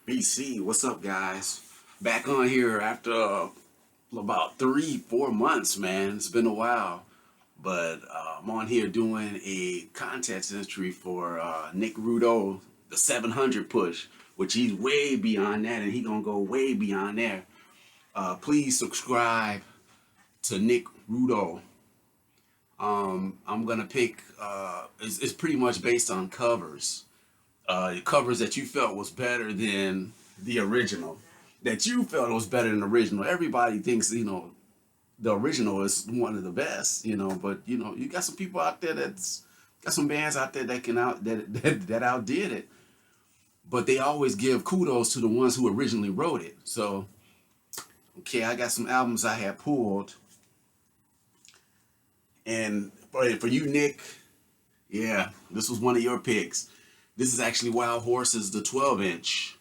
BC, what's up, guys? Back on here after about 3, 4 months, man. It's been a while, but I'm on here doing a contest entry for Nick Rudow, the 700 push, which he's way beyond that, and he gonna go way beyond there. Please subscribe to Nick Rudow. I'm gonna pick. It's pretty much based on covers. Covers that you felt was better than the original. That you felt was better than the original. Everybody thinks the original is one of the best. But you got some people out there that's got some bands out there that can out that outdid it. But they always give kudos to the ones who originally wrote it. So okay, I got some albums I had pulled, and for you, Nick, yeah, this was one of your picks. This is actually Wild Horses, the 12-inch.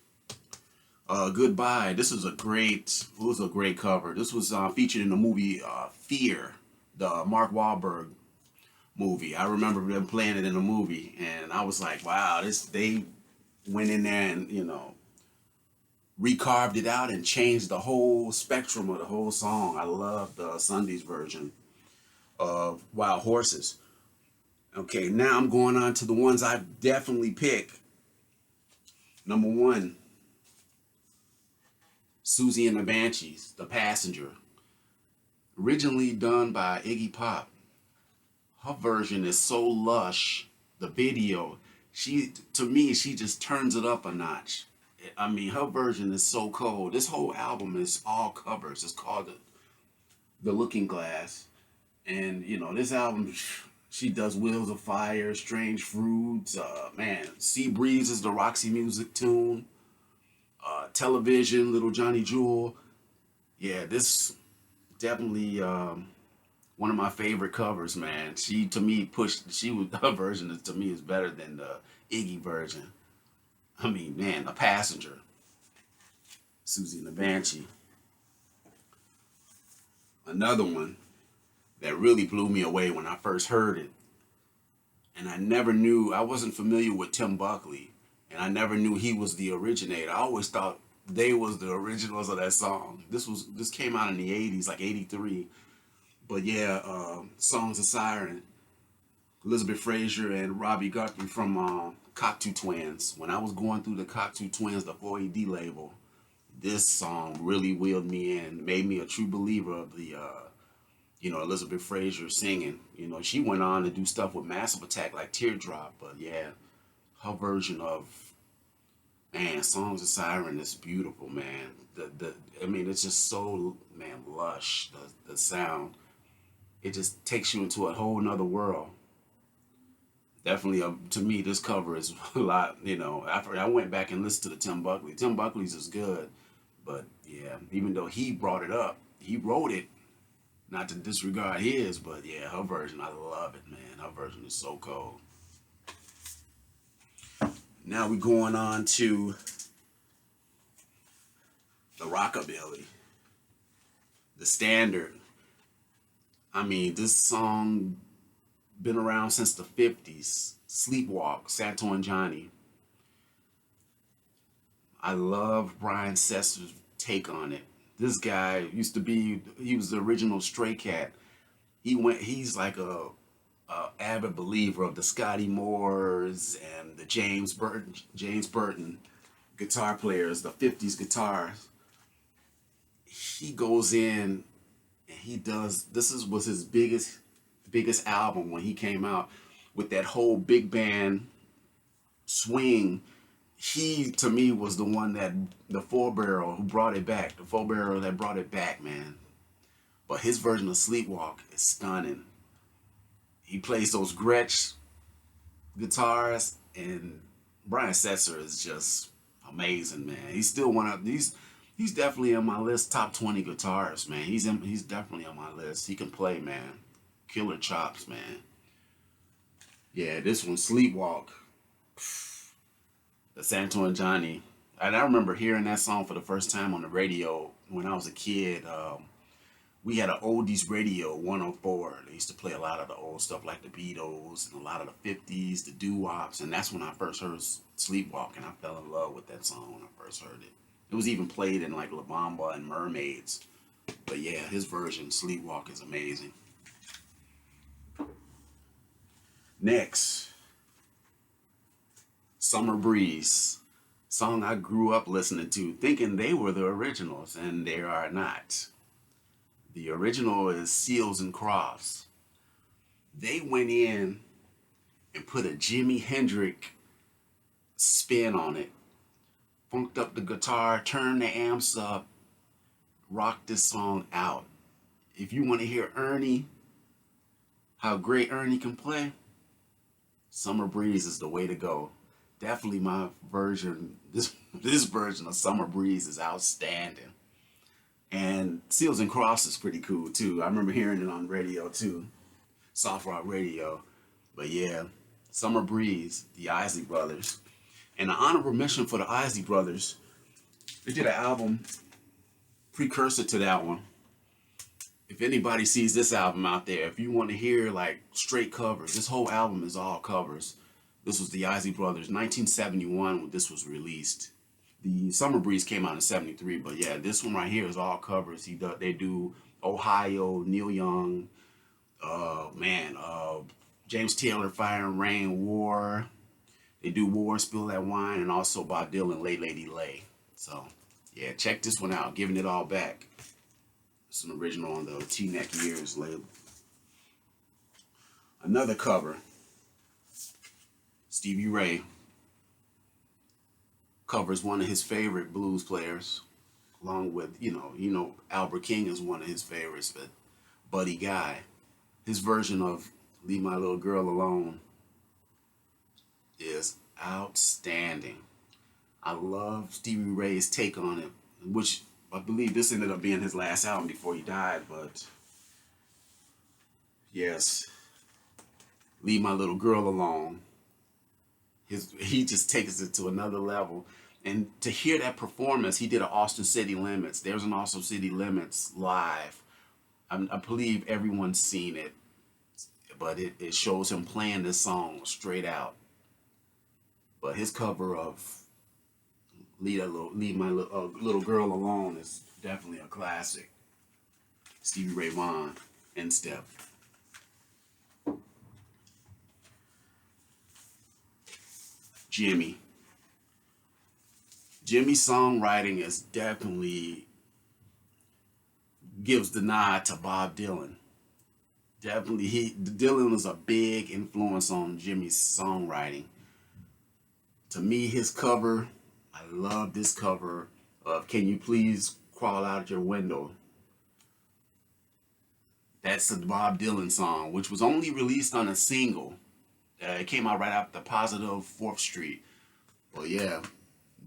Goodbye. This was a great. It was a great cover. This was featured in the movie Fear, the Mark Wahlberg movie. I remember them playing it in the movie, and I was like, wow, they went in there and recarved it out and changed the whole spectrum of the whole song. I love the Sunday's version of Wild Horses. Okay, now I'm going on to the ones I definitely pick. Number one, Susie and the Banshees, The Passenger. Originally done by Iggy Pop. Her version is so lush. The video, to me, she just turns it up a notch. I mean, her version is so cold. This whole album is all covers. It's called The Looking Glass. And, this album, she does Wheels of Fire, Strange Fruits, man, Sea Breeze is the Roxy Music tune, Television, Little Johnny Jewel. Yeah, this definitely one of my favorite covers, man. To me, her version to me is better than the Iggy version. I mean, man, The Passenger, Susie and the Banshee. Another one that really blew me away when I first heard it. And I wasn't familiar with Tim Buckley, and I never knew he was the originator. I always thought they was the originals of that song. This came out in the 80s, like 83. But yeah, Songs of Siren, Elizabeth Fraser and Robbie Guthrie from Cocteau Twins. When I was going through the Cocteau Twins, the 4AD label, this song really wheeled me in, made me a true believer of the Elizabeth Fraser singing. She went on to do stuff with Massive Attack like Teardrop, but yeah, her version of, man, Songs of Siren is beautiful, man. It's just so, man, lush. The sound, it just takes you into a whole nother world. Definitely, to me, this cover is a lot. I went back and listened to the Tim Buckley. Tim Buckley's is good, but yeah, even though he brought it up, he wrote it. Not to disregard his, but yeah, her version, I love it, man. Her version is so cold. Now we're going on to the rockabilly, the standard. I mean, this song been around since the 50s. Sleepwalk, Santo and Johnny. I love Brian Setser's take on it. This guy he was the original Stray Cat. He's like a avid believer of the Scotty Moores and the James Burton guitar players, the 50s guitars. He goes in and was his biggest album when he came out with that whole big band swing. He, to me, was the one the four barrel that brought it back, man. But his version of Sleepwalk is stunning. He plays those Gretsch guitars, and Brian Setzer is just amazing, man. He's still he's definitely on my list, top 20 guitarists, man. He's definitely on my list. He can play, man. Killer chops, man. Yeah, this one, Sleepwalk. The Santo and Johnny. And I remember hearing that song for the first time on the radio when I was a kid. we had an oldies radio 104. They used to play a lot of the old stuff like the Beatles and a lot of the 50s, the doo-wops, and that's when I first heard Sleepwalking. I fell in love with that song when I first heard it. It was even played in like La Bamba and Mermaids. But yeah, his version, Sleepwalk, is amazing. Next, Summer Breeze. Song I grew up listening to, thinking they were the originals, and they are not. The original is Seals and Crofts. They went in and put a Jimi Hendrix spin on it, funked up the guitar, turned the amps up, rocked this song out. If you want to hear Ernie, how great Ernie can play, Summer Breeze is the way to go. Definitely my version, this version of Summer Breeze is outstanding. And Seals and Crofts is pretty cool too. I remember hearing it on radio too, soft rock radio. But yeah, Summer Breeze, the Isley Brothers. And an honorable mention for the Isley Brothers, they did an album precursor to that one. If anybody sees this album out there, if you want to hear like straight covers, this whole album is all covers. This was the Isley Brothers, 1971 when this was released. The Summer Breeze came out in 73, but yeah, this one right here is all covers. They do Ohio, Neil Young, James Taylor, Fire and Rain, War. They do War, Spill That Wine, and also Bob Dylan, Lay Lady Lay. So yeah, check this one out, Giving It All Back. It's an original on the T-Neck Years label. Another cover, Stevie Ray covers one of his favorite blues players, along with, Albert King is one of his favorites, but Buddy Guy, his version of Leave My Little Girl Alone is outstanding. I love Stevie Ray's take on it, which I believe this ended up being his last album before he died, but yes, Leave My Little Girl Alone. He just takes it to another level. And to hear that performance, he did an Austin City Limits. There's an Austin City Limits live. I believe everyone's seen it, but it shows him playing this song straight out. But his cover of Leave My Little Girl Alone is definitely a classic. Stevie Ray Vaughan, in step. Jimmy's songwriting is definitely gives the nod to Bob Dylan. Definitely, Dylan was a big influence on Jimmy's songwriting. To me, his cover, I love this cover of "Can You Please Crawl Out Your Window." That's a Bob Dylan song, which was only released on a single. It came out right after Positive 4th Street. But yeah,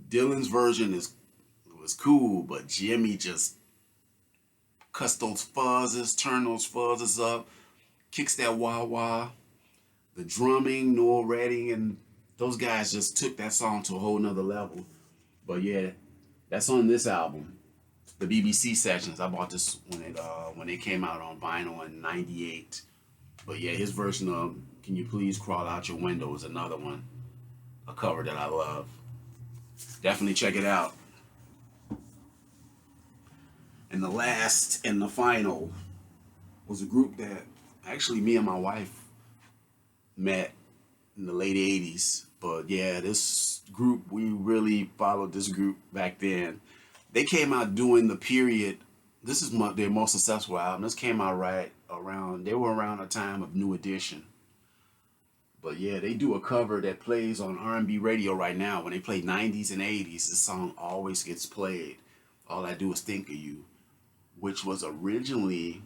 Dylan's version was cool, but Jimmy just cuts those fuzzes, turn those fuzzes up, kicks that wah-wah. The drumming, Noel Redding, and those guys just took that song to a whole nother level. But yeah, that's on this album, the BBC Sessions. I bought this when it came out on vinyl in '98. But yeah, his version of "Can You Please Crawl Out Your Window" is another one, a cover that I love. Definitely check it out. And the last and the final was a group that actually me and my wife met in the late 80s. But yeah, this group, we really followed this group back then. They came out during the period, this is their most successful album. This came out they were around a time of New Edition. But yeah, they do a cover that plays on R&B radio right now. When they play 90s and 80s, this song always gets played. All I Do Is Think of You, which was originally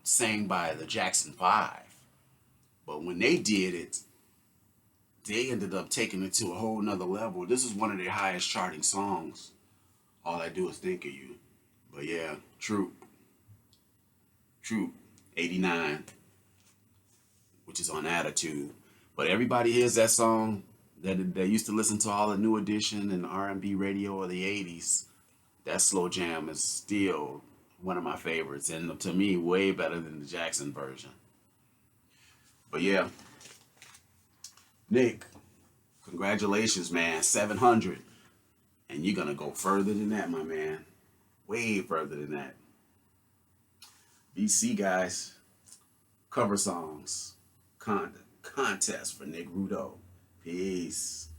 sang by the Jackson 5. But when they did it, they ended up taking it to a whole nother level. This is one of their highest charting songs, All I Do Is Think of You. But yeah, Troop, 89, which is on Attitude. But everybody hears that song that they used to listen to all the New Edition and R&B radio of the 80s. That slow jam is still One of my favorites, and to me, way better than the Jackson version. But yeah, Nick, congratulations, man. 700. And you're going to go further than that, my man. Way further than that. BC, guys. Cover songs. Contest for Nick Rudow. Peace.